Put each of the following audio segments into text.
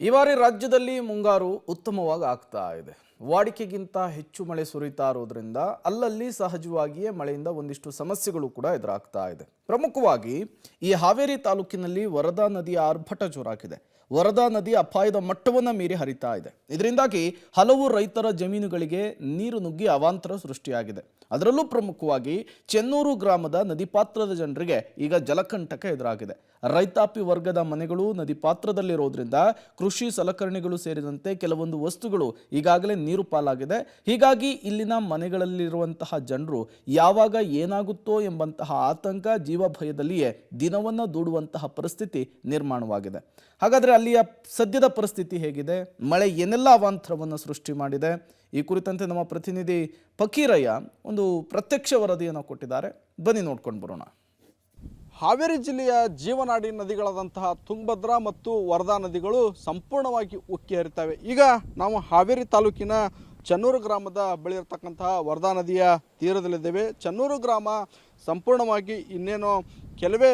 ಈ ಬಾರಿ ರಾಜ್ಯದಲ್ಲಿ ಮುಂಗಾರು ಉತ್ತಮವಾಗಿ ಆಗ್ತಾ ಇದೆ. ವಾಡಿಕೆಗಿಂತ ಹೆಚ್ಚು ಮಳೆ ಸುರಿತಾ ಇರೋದ್ರಿಂದ ಅಲ್ಲಲ್ಲಿ ಸಹಜವಾಗಿಯೇ ಮಳೆಯಿಂದ ಒಂದಿಷ್ಟು ಸಮಸ್ಯೆಗಳು ಕೂಡ ಎದುರಾಗ್ತಾ ಇದೆ. ಪ್ರಮುಖವಾಗಿ ಈ ಹಾವೇರಿ ತಾಲೂಕಿನಲ್ಲಿ ವರದಾ ನದಿಯ ಆರ್ಭಟ ಜೋರಾಗಿದೆ. ವರದಾ ನದಿ ಅಪಾಯದ ಮಟ್ಟವನ್ನು ಮೀರಿ ಹರಿತಾ ಇದೆ. ಇದರಿಂದಾಗಿ ಹಲವು ರೈತರ ಜಮೀನುಗಳಿಗೆ ನೀರು ನುಗ್ಗಿ ಅವಾಂತರ ಸೃಷ್ಟಿಯಾಗಿದೆ. ಅದರಲ್ಲೂ ಪ್ರಮುಖವಾಗಿ ಚೆನ್ನೂರು ಗ್ರಾಮದ ನದಿ ಪಾತ್ರದ ಜನರಿಗೆ ಈಗ ಜಲಕಂಟಕ ಎದುರಾಗಿದೆ. ರೈತಾಪಿ ವರ್ಗದ ಮನೆಗಳು ನದಿ ಪಾತ್ರದಲ್ಲಿರೋದ್ರಿಂದ ಕೃಷಿ ಸಲಕರಣೆಗಳು ಸೇರಿದಂತೆ ಕೆಲವೊಂದು ವಸ್ತುಗಳು ಈಗಾಗಲೇ ನೀರು ಪಾಲಾಗಿದೆ. ಹೀಗಾಗಿ ಇಲ್ಲಿನ ಮನೆಗಳಲ್ಲಿರುವಂತಹ ಜನರು ಯಾವಾಗ ಏನಾಗುತ್ತೋ ಎಂಬಂತಹ ಆತಂಕ, ಜೀವ ಭಯದಲ್ಲಿಯೇ ದಿನವನ್ನು ದೂಡುವಂತಹ ಪರಿಸ್ಥಿತಿ ನಿರ್ಮಾಣವಾಗಿದೆ. ಹಾಗಾದರೆ ಅಲ್ಲಿಯ ಸದ್ಯದ ಪರಿಸ್ಥಿತಿ ಹೇಗಿದೆ? ಮಳೆ ಏನೆಲ್ಲ ಅವಾಂತರವನ್ನು ಸೃಷ್ಟಿ ಮಾಡಿದೆ? ಈ ಕುರಿತಂತೆ ನಮ್ಮ ಪ್ರತಿನಿಧಿ ಫಕೀರಯ್ಯ ಒಂದು ಪ್ರತ್ಯಕ್ಷ ವರದಿಯನ್ನು ಕೊಟ್ಟಿದ್ದಾರೆ. ಬನ್ನಿ ನೋಡ್ಕೊಂಡು ಬರೋಣ. ಹಾವೇರಿ ಜಿಲ್ಲೆಯ ಜೀವನಾಡಿ ನದಿಗಳಾದಂತಹ ತುಂಗಭದ್ರಾ ಮತ್ತು ವರದಾ ನದಿಗಳು ಸಂಪೂರ್ಣವಾಗಿ ಉಕ್ಕಿ ಹರಿತವೆ. ಈಗ ನಾವು ಹಾವೇರಿ ತಾಲೂಕಿನ ಚೆನ್ನೂರು ಗ್ರಾಮದ ಬಳಿ ಇರತಕ್ಕಂತಹ ವರದಾ ನದಿಯ ತೀರದಲ್ಲಿದ್ದೇವೆ. ಚೆನ್ನೂರು ಗ್ರಾಮ ಸಂಪೂರ್ಣವಾಗಿ ಇನ್ನೇನು ಕೆಲವೇ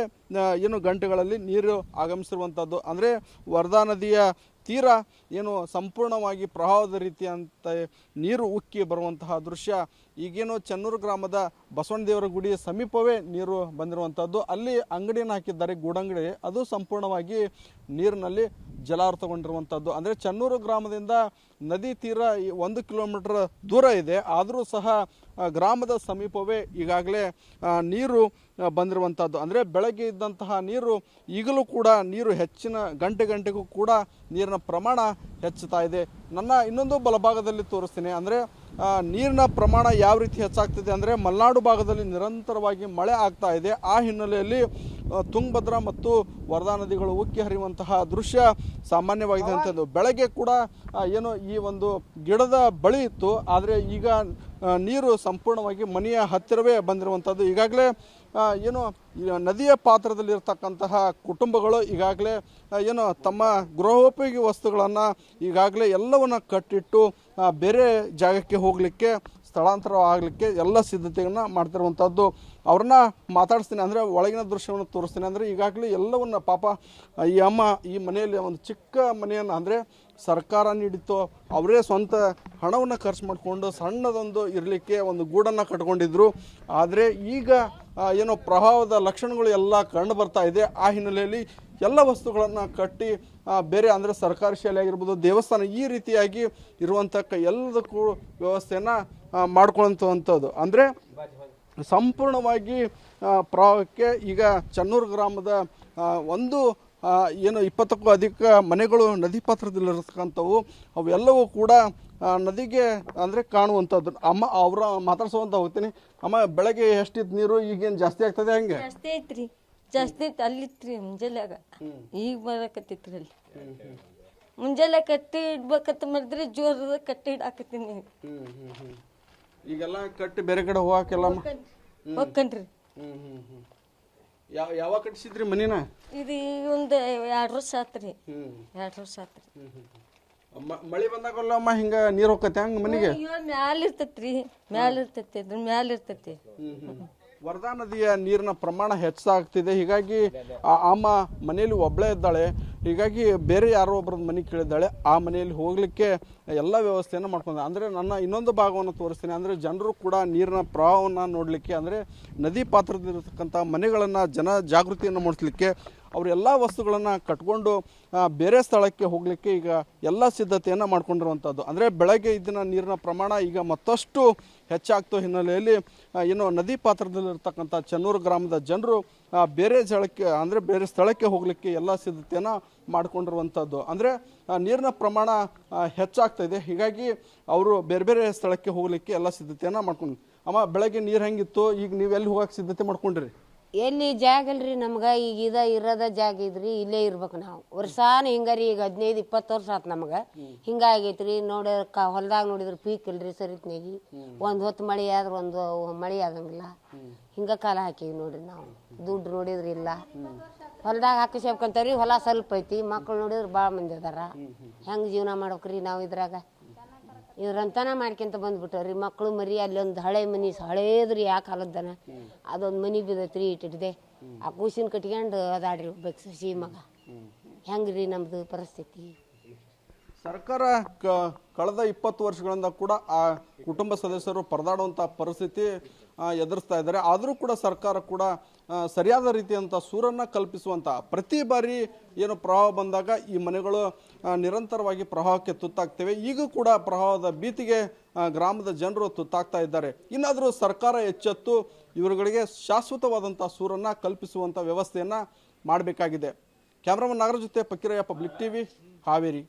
ಗಂಟೆಗಳಲ್ಲಿ ನೀರು ಆಗಮಿಸಿರುವಂಥದ್ದು. ಅಂದರೆ ವರದಾ ನದಿಯ ತೀರ ಏನು ಸಂಪೂರ್ಣವಾಗಿ ಪ್ರವಾಹದ ರೀತಿಯಂತ ನೀರು ಉಕ್ಕಿ ಬರುವಂತಹ ದೃಶ್ಯ. ಈಗೇನು ಚೆನ್ನೂರು ಗ್ರಾಮದ ಬಸವಣ್ಣದೇವರ ಗುಡಿ ಸಮೀಪವೇ ನೀರು ಬಂದಿರುವಂಥದ್ದು. ಅಲ್ಲಿ ಅಂಗಡಿಯನ್ನು ಹಾಕಿದ್ದಾರೆ, ಗೂಡಂಗಡಿ, ಅದು ಸಂಪೂರ್ಣವಾಗಿ ನೀರಿನಲ್ಲಿ ಜಲಾವೃತಗೊಂಡಿರುವಂಥದ್ದು. ಅಂದರೆ ಚೆನ್ನೂರು ಗ್ರಾಮದಿಂದ ನದಿ ತೀರ 1 ಕಿಲೋಮೀಟರ್ ದೂರ ಇದೆ. ಆದರೂ ಸಹ ಗ್ರಾಮದ ಸಮೀಪವೇ ಈಗಾಗಲೇ ನೀರು ಬಂದಿರುವಂಥದ್ದು. ಅಂದರೆ ಬೆಳಗ್ಗೆ ಇದ್ದಂತಹ ನೀರು ಈಗಲೂ ಕೂಡ ನೀರು ಹೆಚ್ಚಿನ ಗಂಟೆಗೂ ಕೂಡ ನೀರಿನ ಪ್ರಮಾಣ ಹೆಚ್ಚುತ್ತಾ ಇದೆ. ನನ್ನ ಇನ್ನೊಂದು ಬಲಭಾಗದಲ್ಲಿ ತೋರಿಸ್ತೀನಿ. ಅಂದರೆ ನೀರಿನ ಪ್ರಮಾಣ ಯಾವ ರೀತಿ ಹೆಚ್ಚಾಗ್ತಿದೆ ಅಂದರೆ ಮಲೆನಾಡು ಭಾಗದಲ್ಲಿ ನಿರಂತರವಾಗಿ ಮಳೆ ಆಗ್ತಾ ಇದೆ. ಆ ಹಿನ್ನೆಲೆಯಲ್ಲಿ ತುಂಗಭದ್ರಾ ಮತ್ತು ವರದಾ ನದಿಗಳು ಉಕ್ಕಿ ಹರಿಯುವಂತಹ ದೃಶ್ಯ ಸಾಮಾನ್ಯವಾಗಿದೆ ಅಂತಂದು. ಬೆಳಗ್ಗೆ ಕೂಡ ಏನು ಈ ಒಂದು ಗಿಡದ ಬಳಿ ಇತ್ತು, ಆದರೆ ಈಗ ನೀರು ಸಂಪೂರ್ಣವಾಗಿ ಮನೆಯ ಹತ್ತಿರವೇ ಬಂದಿರುವಂಥದ್ದು. ಈಗಾಗಲೇ ಏನು ನದಿಯ ಪಾತ್ರದಲ್ಲಿರ್ತಕ್ಕಂತಹ ಕುಟುಂಬಗಳು ಈಗಾಗಲೇ ಏನು ತಮ್ಮ ಗೃಹೋಪಯೋಗಿ ವಸ್ತುಗಳನ್ನು ಈಗಾಗಲೇ ಎಲ್ಲವನ್ನು ಕಟ್ಟಿಟ್ಟು ಬೇರೆ ಜಾಗಕ್ಕೆ ಹೋಗಲಿಕ್ಕೆ, ಸ್ಥಳಾಂತರ ಆಗಲಿಕ್ಕೆ ಎಲ್ಲ ಸಿದ್ಧತೆಯನ್ನು ಮಾಡ್ತಿರುವಂಥದ್ದು. ಅವ್ರನ್ನ ಮಾತಾಡಿಸ್ತೀನಿ, ಅಂದರೆ ಒಳಗಿನ ದೃಶ್ಯವನ್ನು ತೋರಿಸ್ತೀನಿ. ಅಂದರೆ ಈಗಾಗಲೇ ಎಲ್ಲವನ್ನು ಪಾಪ ಈ ಅಮ್ಮ ಈ ಮನೆಯಲ್ಲಿ ಒಂದು ಚಿಕ್ಕ ಮನೆಯನ್ನು, ಅಂದರೆ ಸರ್ಕಾರ ನೀಡಿತ್ತು, ಅವರೇ ಸ್ವಂತ ಹಣವನ್ನು ಖರ್ಚು ಮಾಡಿಕೊಂಡು ಸಣ್ಣದೊಂದು ಇರಲಿಕ್ಕೆ ಒಂದು ಗೂಡನ್ನು ಕಟ್ಕೊಂಡಿದ್ರು. ಆದರೆ ಈಗ ಏನೋ ಪ್ರವಾಹದ ಲಕ್ಷಣಗಳು ಎಲ್ಲ ಕಂಡು ಬರ್ತಾ ಇದೆ. ಆ ಹಿನ್ನೆಲೆಯಲ್ಲಿ ಎಲ್ಲ ವಸ್ತುಗಳನ್ನು ಕಟ್ಟಿ ಬೇರೆ, ಅಂದರೆ ಸರ್ಕಾರಿ ಶಾಲೆ ಆಗಿರ್ಬೋದು, ದೇವಸ್ಥಾನ, ಈ ರೀತಿಯಾಗಿ ಇರುವಂಥ ಎಲ್ಲದಕ್ಕೂ ವ್ಯವಸ್ಥೆಯನ್ನು ಮಾಡ್ಕೊಳ್ಳುವಂಥದ್ದು. ಅಂದರೆ ಸಂಪೂರ್ಣವಾಗಿ ಪ್ರವಾಹಕ್ಕೆ ಈಗ ಚೆನ್ನೂರು ಗ್ರಾಮದ ಒಂದು ಏನು 20ಕ್ಕೂ ಅಧಿಕ ಮನೆಗಳು ನದಿ ಪಾತ್ರದಲ್ಲಿರತಕ್ಕಂಥವು, ಅವೆಲ್ಲವೂ ಕೂಡ ನದಿಗೆ ಅಂದರೆ ಕಾಣುವಂಥದ್ದು. ಅಮ್ಮ ಅವರ ಮಾತಾಡ್ಸೋವಂತ ಹೋಗ್ತೀನಿ. ಅಮ್ಮ, ಬೆಳಗ್ಗೆ ಎಷ್ಟಿತ್ತು ನೀರು? ಈಗೇನು ಜಾಸ್ತಿ ಆಗ್ತದೆ? ಹಂಗೆ ಜಾಸ್ತಿ ಐತ್ರಿ, ಜಾಸ್ತಿ ಐತಿ. ಅಲ್ಲಿತ್ರಿ ಮುಂಜಾನ್ಯಾಗ, ಈಗ ಬರಕತ್ತೈತ್ರಿ. ಅಲ್ಲಿ ಮುಂಜಾನೆ ಕಟ್ಟಿ ಇಡ್ಬೇಕಂತ ಮಾಡಿದ್ರೆ ಜೋರದ ಕಟ್ಟಿ ಇಡಾಕತ್ತೀನಿ. ಈಗೆಲ್ಲ ಕಟ್ಟಿ ಬೇರೆ ಕಡೆ ಹೋಗಾಕೆಲ್ಲ ಹೋಗ್ಕನ್ರಿ. ಯಾವಾಗ ಕಟ್ಸಿದ್ರಿ ಮನಿನ? ಇದು ಒಂದು 2 ವರ್ಷ ಆತ್ರಿ. 2 ವರ್ಷ ಆತ್ರಿ. ಮಳಿ ಬಂದಾಗಲ್ಲಮ್ಮ ಹಿಂಗ ನೀರ್ ಹೋಗತ್ತೆ ಹಂಗ ಮನಿಗೆ? ಮ್ಯಾಲ ಇರ್ತೈತ್ರಿ, ಮ್ಯಾಲ ಇರ್ತೈತಿ, ಅದ್ರ ಮ್ಯಾಲ ಇರ್ತೈತಿ. ವರದಾ ನದಿಯ ನೀರಿನ ಪ್ರಮಾಣ ಹೆಚ್ಚಾಗ್ತಿದೆ. ಹೀಗಾಗಿ ಅಮ್ಮ ಮನೆಯಲ್ಲಿ ಒಬ್ಬಳೇ ಇದ್ದಾಳೆ. ಹೀಗಾಗಿ ಬೇರೆ ಯಾರೋ ಒಬ್ಬರದ ಮನೆ ಕೇಳಿದ್ದಾಳೆ. ಆ ಮನೆಯಲ್ಲಿ ಹೋಗ್ಲಿಕ್ಕೆ ಎಲ್ಲ ವ್ಯವಸ್ಥೆಯನ್ನು ಮಾಡ್ಕೊಂಡ. ಅಂದರೆ ನನ್ನ ಇನ್ನೊಂದು ಭಾಗವನ್ನು ತೋರಿಸ್ತೀನಿ. ಅಂದರೆ ಜನರು ಕೂಡ ನೀರಿನ ಪ್ರವಾಹವನ್ನು ನೋಡಲಿಕ್ಕೆ, ಅಂದರೆ ನದಿ ಪಾತ್ರದಲ್ಲಿರ್ತಕ್ಕಂಥ ಮನೆಗಳನ್ನು ಜನ ಜಾಗೃತಿಯನ್ನು ಮೂಡಿಸಲಿಕ್ಕೆ ಅವರೆಲ್ಲ ವಸ್ತುಗಳನ್ನು ಕಟ್ಕೊಂಡು ಬೇರೆ ಸ್ಥಳಕ್ಕೆ ಹೋಗಲಿಕ್ಕೆ ಈಗ ಎಲ್ಲ ಸಿದ್ಧತೆಯನ್ನು ಮಾಡ್ಕೊಂಡಿರುವಂಥದ್ದು. ಅಂದರೆ ಬೆಳಗ್ಗೆ ಇದ್ದಿನ ನೀರಿನ ಪ್ರಮಾಣ ಈಗ ಮತ್ತಷ್ಟು ಹೆಚ್ಚಾಗ್ತೋ ಹಿನ್ನೆಲೆಯಲ್ಲಿ ಏನು ನದಿ ಪಾತ್ರದಲ್ಲಿರ್ತಕ್ಕಂಥ ಚೆನ್ನೂರು ಗ್ರಾಮದ ಜನರು ಬೇರೆ ಸ್ಥಳಕ್ಕೆ, ಅಂದರೆ ಬೇರೆ ಸ್ಥಳಕ್ಕೆ ಹೋಗಲಿಕ್ಕೆ ಎಲ್ಲ ಸಿದ್ಧತೆಯನ್ನು ಮಾಡ್ಕೊಂಡಿರುವಂಥದ್ದು. ಅಂದರೆ ನೀರಿನ ಪ್ರಮಾಣ ಹೆಚ್ಚಾಗ್ತಾ ಇದೆ. ಹೀಗಾಗಿ ಅವರು ಬೇರೆ ಬೇರೆ ಸ್ಥಳಕ್ಕೆ ಹೋಗಲಿಕ್ಕೆ ಎಲ್ಲ ಸಿದ್ಧತೆಯನ್ನು ಮಾಡ್ಕೊಂಡು. ಅಮ್ಮ, ಬೆಳಗ್ಗೆ ನೀರು ಹೆಂಗಿತ್ತು? ಈಗ ನೀವು ಎಲ್ಲಿ ಹೋಗಕ್ಕೆ ಸಿದ್ಧತೆ ಮಾಡ್ಕೊಂಡ್ರಿ? ಎಲ್ಲಿ ಜಾಗ ಇಲ್ರಿ ನಮ್ಗೆ. ಈಗ ಇರೋದ ಜಾಗ ಇದ್ರಿ, ಇಲ್ಲೇ ಇರ್ಬೇಕು ನಾವು. ವರ್ಷಾನ ಹಿಂಗಾರಿ. ಈಗ 15-20 ವರ್ಷ ಆತು ನಮ್ಗೆ. ಹಿಂಗಾಗೈತ್ರಿ. ಹೊಲ್ದಾಗ ನೋಡಿದ್ರೆ ಪೀಕ್ ಇಲ್ರಿ ಸರಿತ್ನಾಗಿ. ಒಂದು ಹೊತ್ತು ಮಳೆ ಆದ್ರೆ ಒಂದು ಮಳೆ ಆಗಂಗಿಲ್ಲ. ಹಿಂಗ ಕಾಲ ಹಾಕಿವಿ ನೋಡ್ರಿ ನಾವು. ದುಡ್ಡು ನೋಡಿದ್ರಿ ಇಲ್ಲ, ಹೊಲ್ದಾಗ ಹಾಕಿಸ್ಬೇಕಂತವ್ರಿ. ಹೊಲ ಸ್ವಲ್ಪ ಐತಿ, ಮಕ್ಳು ನೋಡಿದ್ರೆ ಭಾಳ ಮಂದಿ ಅದಾರ. ಹೆಂಗೆ ಜೀವನ ಮಾಡ್ಬೇಕ್ರಿ ನಾವು ಇದ್ರಾಗ? ಇದ್ರಂತನ ಮಾಡ್ಕೊಂತ ಬಂದ್ಬಿಟ್ಟವ್ರಿ. ಮಕ್ಕಳು ಮರಿ ಅಲ್ಲೊಂದು ಹಳೆ ಮನಿ, ಹಳೇದ್ರಿ, ಆ ಕಾಲದ್ದನ. ಅದೊಂದು ಮನಿ ಬಿದ್ದೈತ್ರಿ, ಇಟ್ಟಿದೆ. ಆ ಕೂಸಿನ ಕಟ್ಕೊಂಡು ಅದಾಡ್ರಿ ಒಬ್ಬ ಸಸಿ ಮಗ. ಹೆಂಗ್ರಿ ನಮ್ದು ಪರಿಸ್ಥಿತಿ? ಸರ್ಕಾರ ಕಳೆದ 20 ವರ್ಷಗಳಿಂದ ಕೂಡ ಆ ಕುಟುಂಬ ಸದಸ್ಯರು ಪರದಾಡುವಂಥ ಪರಿಸ್ಥಿತಿ ಎದುರಿಸ್ತಾ ಇದ್ದಾರೆ. ಆದರೂ ಕೂಡ ಸರ್ಕಾರ ಕೂಡ ಸರಿಯಾದ ರೀತಿಯಂಥ ಸೂರನ್ನು ಕಲ್ಪಿಸುವಂಥ ಪ್ರತಿ ಬಾರಿ ಏನು ಪ್ರವಾಹ ಬಂದಾಗ ಈ ಮನೆಗಳು ನಿರಂತರವಾಗಿ ಪ್ರವಾಹಕ್ಕೆ ತುತ್ತಾಗ್ತವೆ. ಈಗ ಕೂಡ ಪ್ರವಾಹದ ಭೀತಿಗೆ ಗ್ರಾಮದ ಜನರು ತುತ್ತಾಗ್ತಾ ಇದ್ದಾರೆ. ಇನ್ನಾದರೂ ಸರ್ಕಾರ ಎಚ್ಚೆತ್ತು ಇವರುಗಳಿಗೆ ಶಾಶ್ವತವಾದಂಥ ಸೂರನ್ನು ಕಲ್ಪಿಸುವಂಥ ವ್ಯವಸ್ಥೆಯನ್ನು ಮಾಡಬೇಕಾಗಿದೆ. ಕ್ಯಾಮ್ರಾಮನ್ ನಾಗರಾಜ್ ಜೊತೆ ಪಕ್ಕಿರಯ್ಯ, ಪಬ್ಲಿಕ್ ಟಿವಿ, ಹಾವೇರಿ.